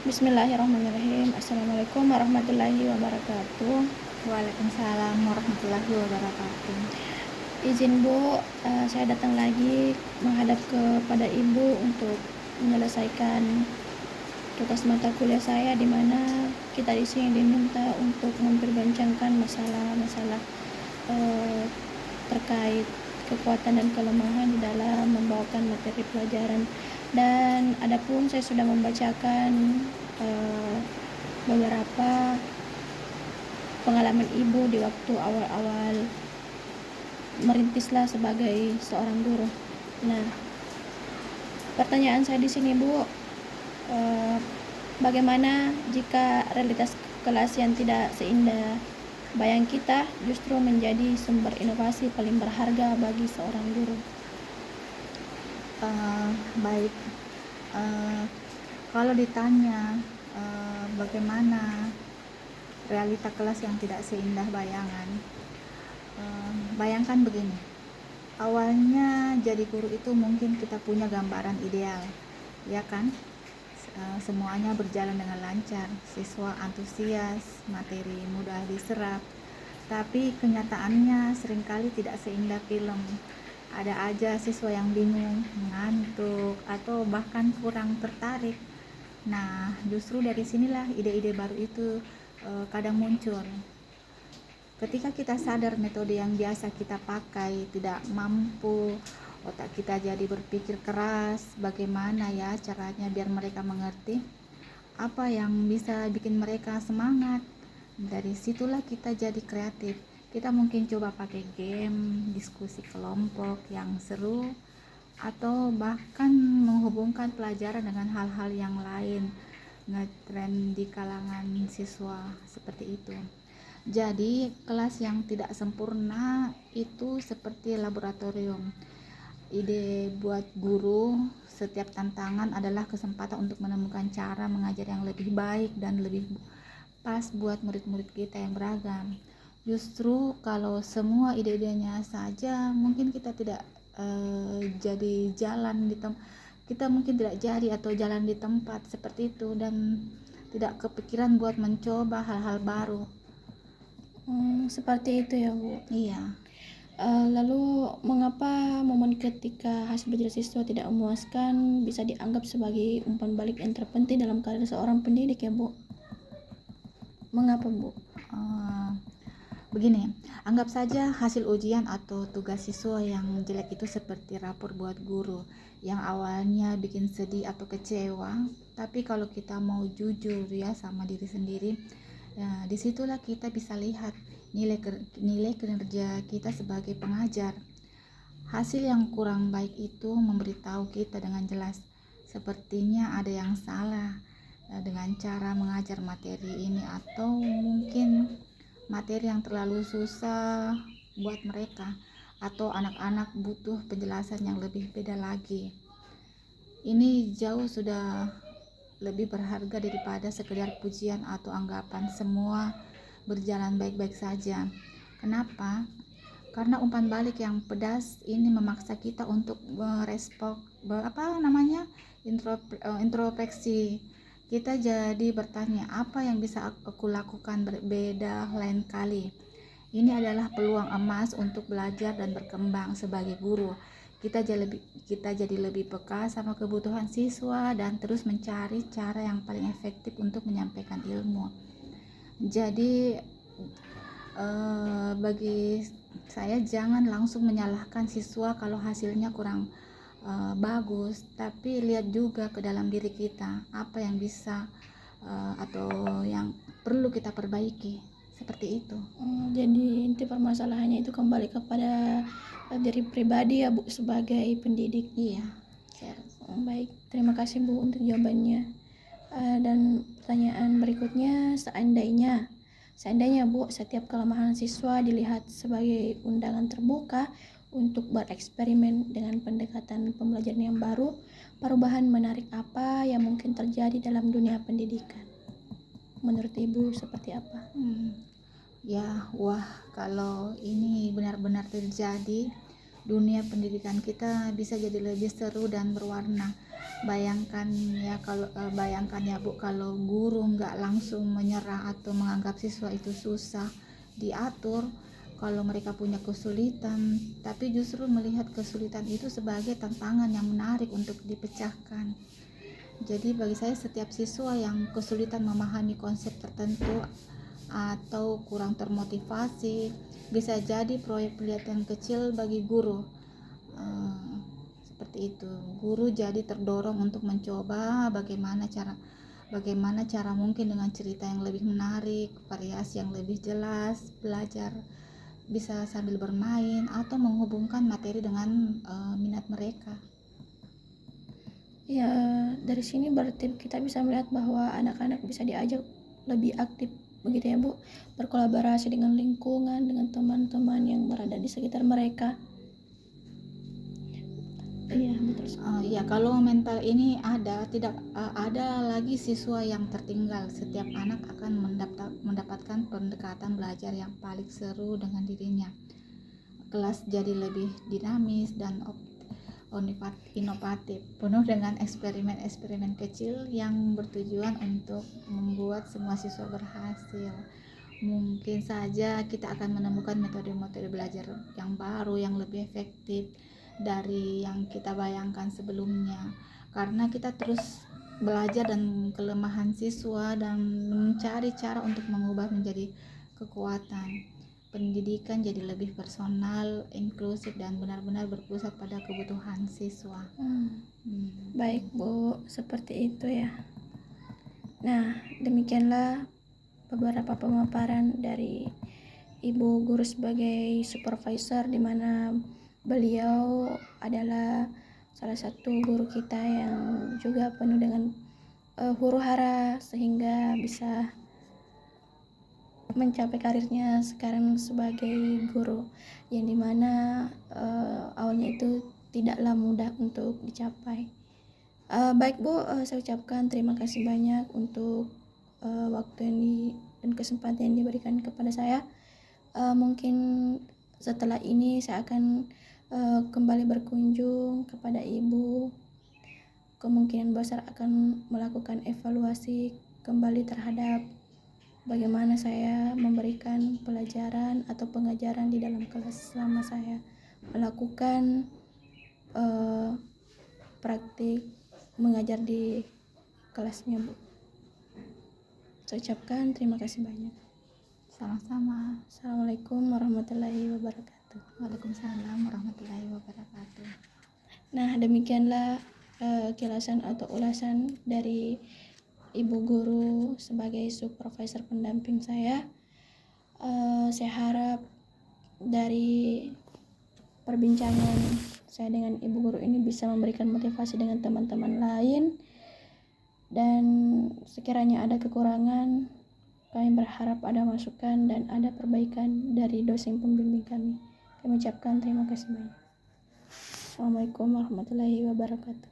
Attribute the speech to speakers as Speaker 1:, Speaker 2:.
Speaker 1: Bismillahirrahmanirrahim. Assalamualaikum warahmatullahi wabarakatuh.
Speaker 2: Waalaikumsalam warahmatullahi wabarakatuh.
Speaker 1: Izin Bu, saya datang lagi menghadap kepada Ibu untuk menyelesaikan tugas mata kuliah saya, di mana kita di sini diminta untuk memperbincangkan masalah-masalah terkait kekuatan dan kelemahan di dalam membawakan materi pelajaran. Dan adapun saya sudah membacakan beberapa pengalaman Ibu di waktu awal-awal merintislah sebagai seorang guru. Nah, pertanyaan saya di sini Bu, bagaimana jika realitas kelas yang tidak seindah bayang kita justru menjadi sumber inovasi paling berharga bagi seorang guru?
Speaker 2: Baik, kalau ditanya bagaimana realita kelas yang tidak seindah bayangan, bayangkan begini. Awalnya jadi guru itu mungkin kita punya gambaran ideal, ya kan? Semuanya berjalan dengan lancar, siswa antusias, materi mudah diserap. Tapi kenyataannya seringkali tidak seindah film. Ada aja siswa yang bingung, ngantuk, atau bahkan kurang tertarik. Nah, justru dari sinilah ide-ide baru itu kadang muncul. Ketika kita sadar metode yang biasa kita pakai tidak mampu, otak kita jadi berpikir keras, bagaimana ya caranya biar mereka mengerti apa yang bisa bikin mereka semangat. Dari situlah kita jadi kreatif. Kita mungkin coba pakai game, diskusi kelompok yang seru, atau bahkan menghubungkan pelajaran dengan hal-hal yang lain, ngetrend di kalangan siswa seperti itu. Jadi kelas yang tidak sempurna itu seperti laboratorium. Ide buat guru, setiap tantangan adalah kesempatan untuk menemukan cara mengajar yang lebih baik dan lebih pas buat murid-murid kita yang beragam. Justru kalau semua ide-idenya saja mungkin kita tidak jadi jalan di kita mungkin tidak jadi atau jalan di tempat seperti itu, dan tidak kepikiran buat mencoba hal-hal baru.
Speaker 1: Seperti itu ya Bu.
Speaker 2: Iya.
Speaker 1: Lalu mengapa momen ketika hasil belajar siswa tidak memuaskan bisa dianggap sebagai umpan balik yang terpenting dalam karir seorang pendidik ya Bu? Mengapa Bu?
Speaker 2: Begini, anggap saja hasil ujian atau tugas siswa yang jelek itu seperti rapor buat guru yang awalnya bikin sedih atau kecewa. Tapi kalau kita mau jujur ya sama diri sendiri, ya, disitulah kita bisa lihat nilai kinerja kita sebagai pengajar. Hasil yang kurang baik itu memberitahu kita dengan jelas, sepertinya ada yang salah dengan cara mengajar materi ini, atau mungkin materi yang terlalu susah buat mereka, atau anak-anak butuh penjelasan yang lebih beda lagi. Ini jauh sudah lebih berharga daripada sekedar pujian atau anggapan semua berjalan baik-baik saja. Kenapa? Karena umpan balik yang pedas ini memaksa kita untuk introspeksi. Kita jadi bertanya, apa yang bisa aku lakukan berbeda lain kali. Ini adalah peluang emas untuk belajar dan berkembang sebagai guru. Kita jadi lebih peka sama kebutuhan siswa dan terus mencari cara yang paling efektif untuk menyampaikan ilmu. Jadi bagi saya, jangan langsung menyalahkan siswa kalau hasilnya kurang bagus, tapi lihat juga ke dalam diri kita apa yang bisa atau yang perlu kita perbaiki, seperti itu.
Speaker 1: Jadi inti permasalahannya itu kembali kepada diri pribadi ya Bu sebagai pendidik.
Speaker 2: Iya.
Speaker 1: Baik, terima kasih Bu untuk jawabannya. Dan pertanyaan berikutnya, seandainya Bu, setiap kelemahan siswa dilihat sebagai undangan terbuka untuk bereksperimen dengan pendekatan pembelajaran yang baru, perubahan menarik apa yang mungkin terjadi dalam dunia pendidikan? Menurut Ibu seperti apa?
Speaker 2: Ya, wah, kalau ini benar-benar terjadi, dunia pendidikan kita bisa jadi lebih seru dan berwarna. Bayangkan ya bayangkan ya Bu, kalau guru nggak langsung menyerah atau menganggap siswa itu susah diatur kalau mereka punya kesulitan, tapi justru melihat kesulitan itu sebagai tantangan yang menarik untuk dipecahkan. Jadi bagi saya, setiap siswa yang kesulitan memahami konsep tertentu atau kurang termotivasi bisa jadi proyek pelatihan kecil bagi guru. Seperti itu, guru jadi terdorong untuk mencoba bagaimana cara mungkin dengan cerita yang lebih menarik, variasi yang lebih jelas, belajar bisa sambil bermain atau menghubungkan materi dengan minat mereka.
Speaker 1: Ya, dari sini berarti kita bisa melihat bahwa anak-anak bisa diajak lebih aktif begitu ya Bu, berkolaborasi dengan lingkungan, dengan teman-teman yang berada di sekitar mereka. Iya, betul.
Speaker 2: Ya, kalau mental ini tidak ada lagi siswa yang tertinggal. Setiap anak akan mendapatkan pendekatan belajar yang paling seru dengan dirinya. Kelas jadi lebih dinamis dan inovatif, penuh dengan eksperimen-eksperimen kecil yang bertujuan untuk membuat semua siswa berhasil. Mungkin saja kita akan menemukan metode-metode belajar yang baru, yang lebih efektif dari yang kita bayangkan sebelumnya, karena kita terus belajar dan kelemahan siswa dan mencari cara untuk mengubah menjadi kekuatan. Pendidikan jadi lebih personal, inklusif, dan benar-benar berpusat pada kebutuhan siswa.
Speaker 1: Baik Bu, seperti itu ya. Nah, demikianlah beberapa pemaparan dari Ibu Guru sebagai supervisor, di mana beliau adalah salah satu guru kita yang juga penuh dengan huru-hara sehingga bisa mencapai karirnya sekarang sebagai guru, yang dimana awalnya itu tidaklah mudah untuk dicapai. Baik Bu, saya ucapkan terima kasih banyak untuk waktu dan kesempatan yang diberikan kepada saya. Mungkin setelah ini saya akan kembali berkunjung kepada Ibu. Kemungkinan besar akan melakukan evaluasi kembali terhadap bagaimana saya memberikan pelajaran atau pengajaran di dalam kelas selama saya melakukan praktik mengajar di kelasnya Bu. Saya ucapkan terima kasih banyak.
Speaker 2: Sama-sama.
Speaker 1: Assalamualaikum warahmatullahi wabarakatuh.
Speaker 2: Waalaikumsalam warahmatullahi wabarakatuh.
Speaker 1: Nah, demikianlah kilasan atau ulasan dari Ibu Guru sebagai supervisor pendamping saya. Saya harap dari perbincangan saya dengan Ibu Guru ini bisa memberikan motivasi dengan teman-teman lain, dan sekiranya ada kekurangan, kami berharap ada masukan dan ada perbaikan dari dosen pembimbing kami. Kami ucapkan terima kasih banyak. Assalamualaikum warahmatullahi wabarakatuh.